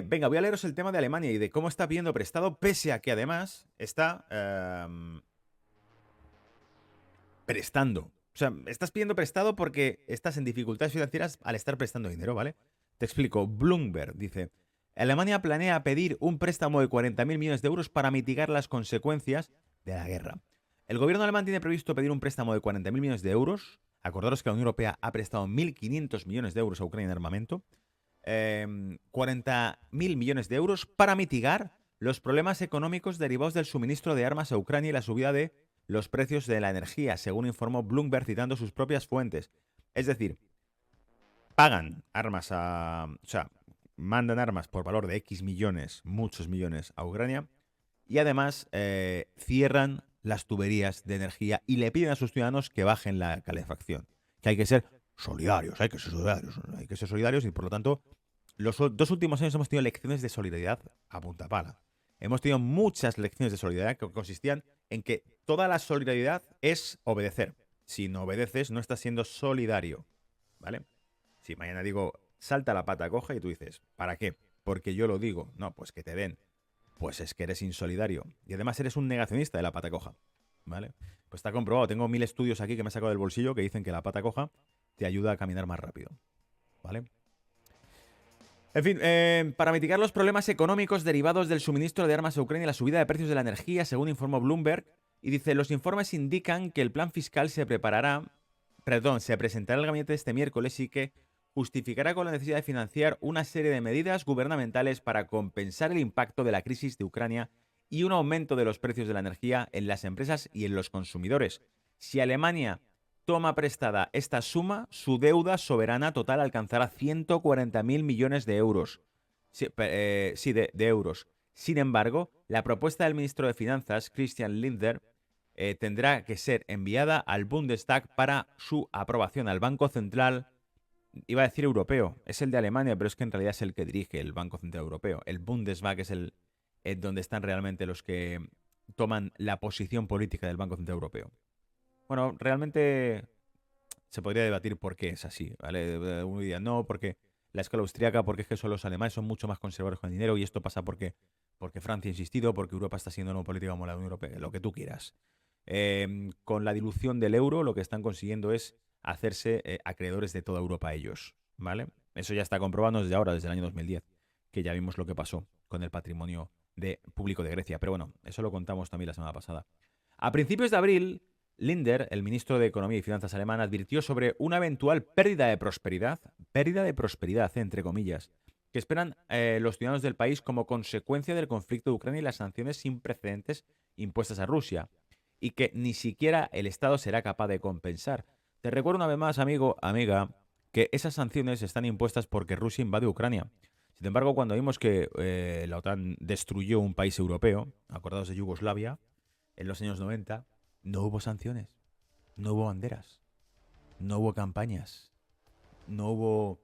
Venga, voy a leeros el tema de Alemania y de cómo está pidiendo prestado, pese a que además está prestando. O sea, estás pidiendo prestado porque estás en dificultades financieras al estar prestando dinero, ¿vale? Te explico. Bloomberg dice, Alemania planea pedir un préstamo de 40.000 millones de euros para mitigar las consecuencias de la guerra. El gobierno alemán tiene previsto pedir un préstamo de 40.000 millones de euros. Acordaros que la Unión Europea ha prestado 1.500 millones de euros a Ucrania en armamento. 40.000 millones de euros para mitigar los problemas económicos derivados del suministro de armas a Ucrania y la subida de los precios de la energía, según informó Bloomberg citando sus propias fuentes. Es decir, pagan armas a... O sea, mandan armas por valor de X millones, muchos millones, a Ucrania y además cierran las tuberías de energía y le piden a sus ciudadanos que bajen la calefacción. Que hay que ser solidarios, hay que ser solidarios, hay que ser solidarios y por lo tanto los dos últimos años hemos tenido lecciones de solidaridad a punta pala. Hemos tenido muchas lecciones de solidaridad que consistían en que toda la solidaridad es obedecer. Si no obedeces, no estás siendo solidario. ¿Vale? Si mañana digo, salta la pata coja y tú dices, ¿para qué? Porque yo lo digo. No, pues que te den. Pues es que eres insolidario. Y además eres un negacionista de la pata coja. ¿Vale? Pues está comprobado. Tengo 1000 estudios aquí que me he sacado del bolsillo que dicen que la pata coja te ayuda a caminar más rápido. ¿Vale? En fin, para mitigar los problemas económicos derivados del suministro de armas a Ucrania y la subida de precios de la energía, según informó Bloomberg, y dice, los informes indican que el plan fiscal se presentará al gabinete este miércoles y que justificará con la necesidad de financiar una serie de medidas gubernamentales para compensar el impacto de la crisis de Ucrania y un aumento de los precios de la energía en las empresas y en los consumidores. Si Alemania toma prestada esta suma, su deuda soberana total alcanzará 140.000 millones de euros. Sí, de euros. Sin embargo, la propuesta del ministro de Finanzas, Christian Lindner, tendrá que ser enviada al Bundestag para su aprobación, al Banco Central, iba a decir europeo, es el de Alemania, pero es que en realidad es el que dirige el Banco Central Europeo. El Bundestag es el donde están realmente los que toman la posición política del Banco Central Europeo. Bueno, realmente se podría debatir por qué es así, ¿vale? Uno diría, no, porque la escala austríaca, porque es que son los alemanes, son mucho más conservadores con el dinero y esto pasa porque Francia ha insistido, porque Europa está siendo no política como la Unión Europea, lo que tú quieras. Con la dilución del euro, lo que están consiguiendo es hacerse acreedores de toda Europa ellos, ¿vale? Eso ya está comprobado desde ahora, desde el año 2010, que ya vimos lo que pasó con el patrimonio público de Grecia. Pero bueno, eso lo contamos también la semana pasada. A principios de abril, Lindner, el ministro de Economía y Finanzas alemán, advirtió sobre una eventual pérdida de prosperidad, entre comillas, que esperan los ciudadanos del país como consecuencia del conflicto de Ucrania y las sanciones sin precedentes impuestas a Rusia, y que ni siquiera el Estado será capaz de compensar. Te recuerdo una vez más, amigo, amiga, que esas sanciones están impuestas porque Rusia invade Ucrania. Sin embargo, cuando vimos que la OTAN destruyó un país europeo, acordados de Yugoslavia, en los años 90, no hubo sanciones, no hubo banderas, no hubo campañas, no hubo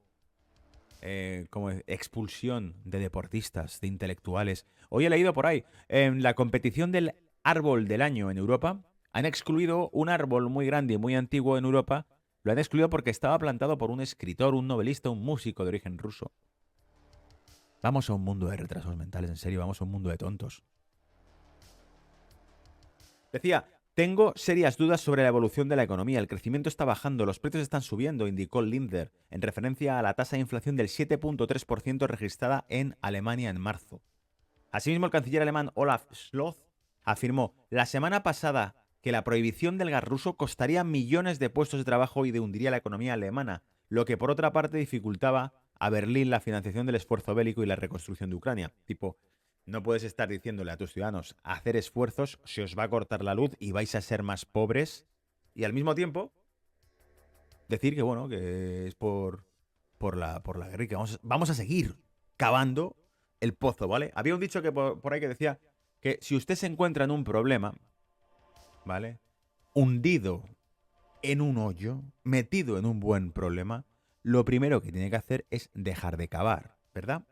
como expulsión de deportistas, de intelectuales. Hoy he leído por ahí, en la competición del árbol del año en Europa, han excluido un árbol muy grande y muy antiguo en Europa, lo han excluido porque estaba plantado por un escritor, un novelista, un músico de origen ruso. Vamos a un mundo de retrasos mentales, en serio, vamos a un mundo de tontos. Decía, tengo serias dudas sobre la evolución de la economía. El crecimiento está bajando, los precios están subiendo, indicó Lindner, en referencia a la tasa de inflación del 7,3% registrada en Alemania en marzo. Asimismo, el canciller alemán Olaf Scholz afirmó la semana pasada que la prohibición del gas ruso costaría millones de puestos de trabajo y hundiría la economía alemana, lo que por otra parte dificultaba a Berlín la financiación del esfuerzo bélico y la reconstrucción de Ucrania. Tipo, no puedes estar diciéndole a tus ciudadanos hacer esfuerzos, se os va a cortar la luz y vais a ser más pobres, y al mismo tiempo decir que bueno, que es por la guerra y que vamos a seguir cavando el pozo, ¿vale? Había un dicho que por ahí que decía que si usted se encuentra en un problema, ¿vale? Hundido en un hoyo, metido en un buen problema, lo primero que tiene que hacer es dejar de cavar, ¿verdad?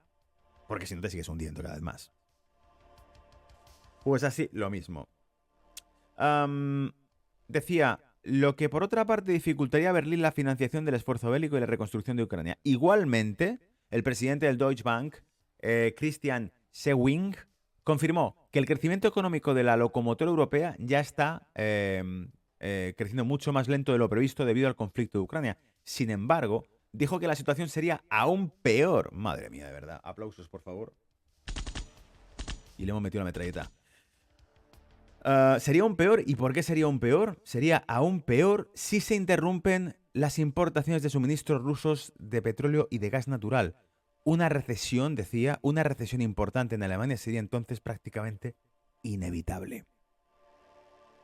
Porque si no te sigues hundiendo cada vez más. Pues así, lo mismo. Decía, lo que por otra parte dificultaría a Berlín la financiación del esfuerzo bélico y la reconstrucción de Ucrania. Igualmente, el presidente del Deutsche Bank Christian Sewing, confirmó que el crecimiento económico de la locomotora europea ya está creciendo mucho más lento de lo previsto debido al conflicto de Ucrania. Sin embargo, dijo que la situación sería aún peor. Madre mía, de verdad. Aplausos, por favor. Y le hemos metido la metralleta. Sería aún peor. ¿Y por qué sería aún peor? Sería aún peor si se interrumpen las importaciones de suministros rusos de petróleo y de gas natural. Una recesión, decía, una recesión importante en Alemania sería entonces prácticamente inevitable.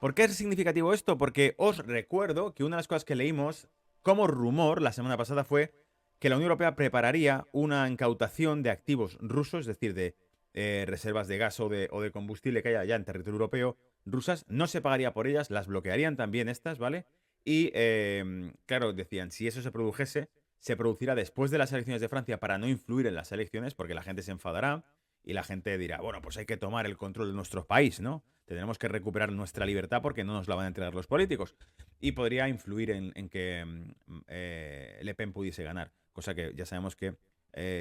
¿Por qué es significativo esto? Porque os recuerdo que una de las cosas que leímos como rumor la semana pasada fue que la Unión Europea prepararía una incautación de activos rusos, es decir, de reservas de gas o de combustible que haya ya en territorio europeo rusas. No se pagaría por ellas, las bloquearían también estas, ¿vale? Y claro, decían, si eso se produjese, se producirá después de las elecciones de Francia para no influir en las elecciones, porque la gente se enfadará y la gente dirá, bueno, pues hay que tomar el control de nuestro país, ¿no? Tenemos que recuperar nuestra libertad porque no nos la van a entregar los políticos. Y podría influir en que Le Pen pudiese ganar, cosa que ya sabemos que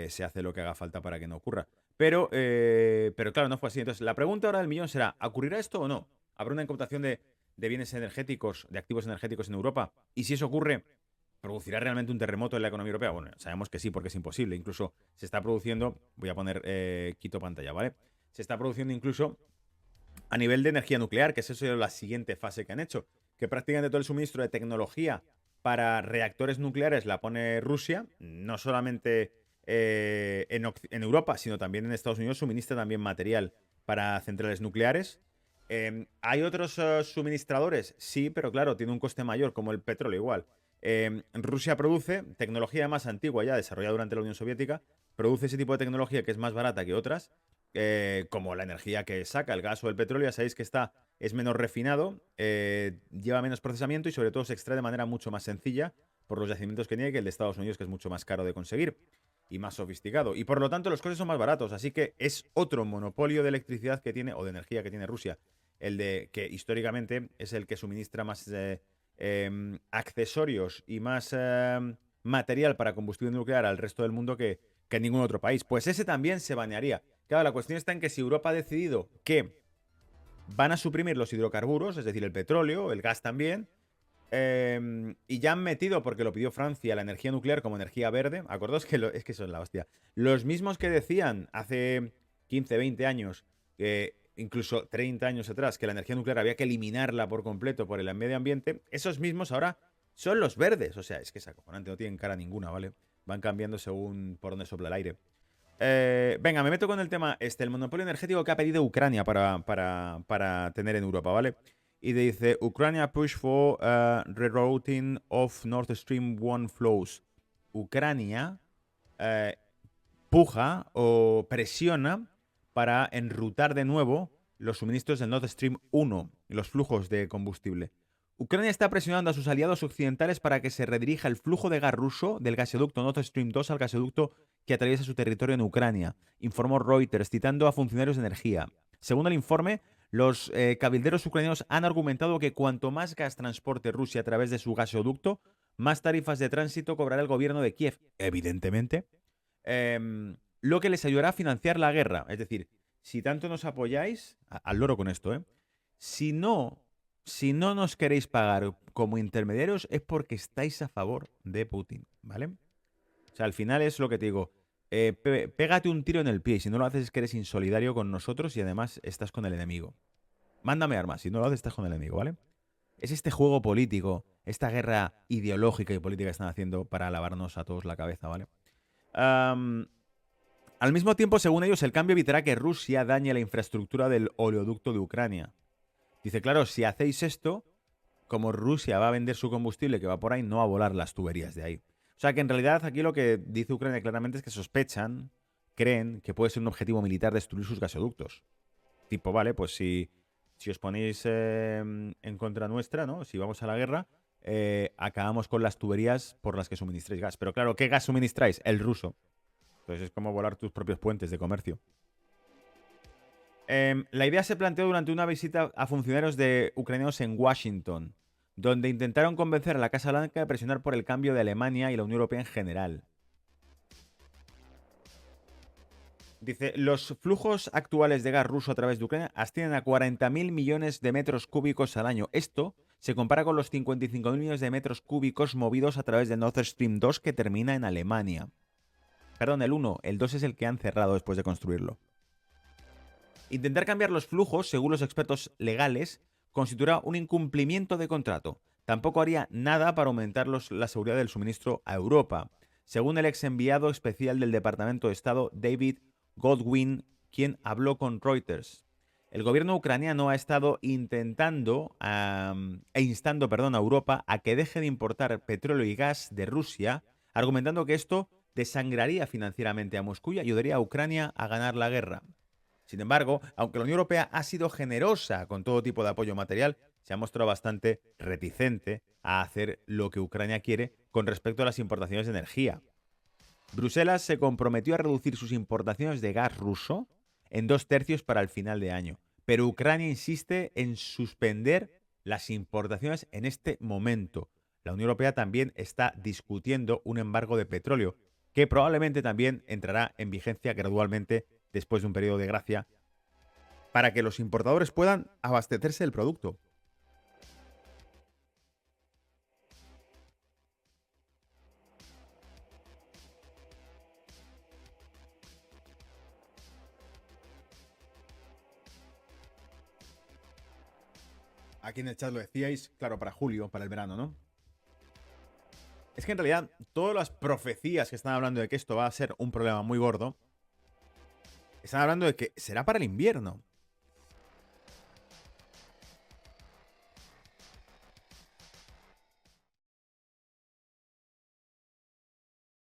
se hace lo que haga falta para que no ocurra. Pero claro, no fue así. Entonces, la pregunta ahora del millón será, ¿ocurrirá esto o no? ¿Habrá una incautación de bienes energéticos, de activos energéticos en Europa? Y si eso ocurre, ¿producirá realmente un terremoto en la economía europea? Bueno, sabemos que sí, porque es imposible. Incluso se está produciendo, voy a poner quito pantalla, ¿vale? Se está produciendo incluso a nivel de energía nuclear, que es eso la siguiente fase que han hecho, que prácticamente todo el suministro de tecnología para reactores nucleares la pone Rusia, no solamente en Europa, sino también en Estados Unidos suministra también material para centrales nucleares. ¿Hay otros suministradores? Sí, pero claro, tiene un coste mayor, como el petróleo igual. Rusia produce tecnología más antigua ya, desarrollada durante la Unión Soviética, produce ese tipo de tecnología que es más barata que otras, como la energía que saca, el gas o el petróleo, ya sabéis que es menos refinado, lleva menos procesamiento y sobre todo se extrae de manera mucho más sencilla por los yacimientos que tiene que el de Estados Unidos, que es mucho más caro de conseguir y más sofisticado. Y por lo tanto los costes son más baratos, así que es otro monopolio de electricidad que tiene, o de energía que tiene Rusia, el de que históricamente es el que suministra más accesorios y más material para combustible nuclear al resto del mundo que ningún otro país. Pues ese también se banearía. Claro, la cuestión está en que si Europa ha decidido que van a suprimir los hidrocarburos, es decir, el petróleo, el gas también, y ya han metido, porque lo pidió Francia, la energía nuclear como energía verde. Acordaos que es que son la hostia. Los mismos que decían hace 15, 20 años, incluso 30 años atrás, que la energía nuclear había que eliminarla por completo por el medio ambiente, esos mismos ahora son los verdes. O sea, es que es acojonante, no tienen cara ninguna, ¿vale? Van cambiando según por donde sopla el aire. Venga, me meto con el tema el monopolio energético que ha pedido Ucrania para tener en Europa, ¿vale? Y dice, Ucrania push for rerouting of Nord Stream 1 flows. Ucrania puja o presiona para enrutar de nuevo los suministros del Nord Stream 1, los flujos de combustible. Ucrania está presionando a sus aliados occidentales para que se redirija el flujo de gas ruso del gasoducto Nord Stream 2 al gasoducto que atraviesa su territorio en Ucrania, informó Reuters, citando a funcionarios de energía. Según el informe, los cabilderos ucranianos han argumentado que cuanto más gas transporte Rusia a través de su gasoducto, más tarifas de tránsito cobrará el gobierno de Kiev, evidentemente, lo que les ayudará a financiar la guerra. Es decir, si tanto nos apoyáis, al loro con esto, si no nos queréis pagar como intermediarios es porque estáis a favor de Putin, ¿vale? O sea, al final es lo que te digo. Pégate un tiro en el pie y si no lo haces es que eres insolidario con nosotros y además estás con el enemigo. Mándame armas, si no lo haces estás con el enemigo, ¿vale? Es este juego político, esta guerra ideológica y política que están haciendo para lavarnos a todos la cabeza, ¿vale? Al mismo tiempo, según ellos, el cambio evitará que Rusia dañe la infraestructura del oleoducto de Ucrania. Dice, claro, si hacéis esto, como Rusia va a vender su combustible que va por ahí, no va a volar las tuberías de ahí. O sea que en realidad aquí lo que dice Ucrania claramente es que sospechan, creen que puede ser un objetivo militar destruir sus gasoductos. Tipo, vale, pues si os ponéis en contra nuestra, ¿no? Si vamos a la guerra, acabamos con las tuberías por las que suministráis gas. Pero claro, ¿qué gas suministráis? El ruso. Entonces es como volar tus propios puentes de comercio. La idea se planteó durante una visita a funcionarios de ucranianos en Washington, donde intentaron convencer a la Casa Blanca de presionar por el cambio de Alemania y la Unión Europea en general. Dice, los flujos actuales de gas ruso a través de Ucrania ascienden a 40.000 millones de metros cúbicos al año. Esto se compara con los 55.000 millones de metros cúbicos movidos a través de Nord Stream 2 que termina en Alemania. Perdón, el 1, el 2 es el que han cerrado después de construirlo. Intentar cambiar los flujos, según los expertos legales, constituirá un incumplimiento de contrato. Tampoco haría nada para aumentar la seguridad del suministro a Europa, según el ex enviado especial del Departamento de Estado, David Goldwyn, quien habló con Reuters. El gobierno ucraniano ha estado intentando instando a Europa a que deje de importar petróleo y gas de Rusia, argumentando que esto desangraría financieramente a Moscú y ayudaría a Ucrania a ganar la guerra. Sin embargo, aunque la Unión Europea ha sido generosa con todo tipo de apoyo material, se ha mostrado bastante reticente a hacer lo que Ucrania quiere con respecto a las importaciones de energía. Bruselas se comprometió a reducir sus importaciones de gas ruso en 2/3 para el final de año, pero Ucrania insiste en suspender las importaciones en este momento. La Unión Europea también está discutiendo un embargo de petróleo, que probablemente también entrará en vigencia gradualmente después de un periodo de gracia, para que los importadores puedan abastecerse del producto. Aquí en el chat lo decíais, claro, para julio, para el verano, ¿no? Es que en realidad todas las profecías que están hablando de que esto va a ser un problema muy gordo, están hablando de que será para el invierno.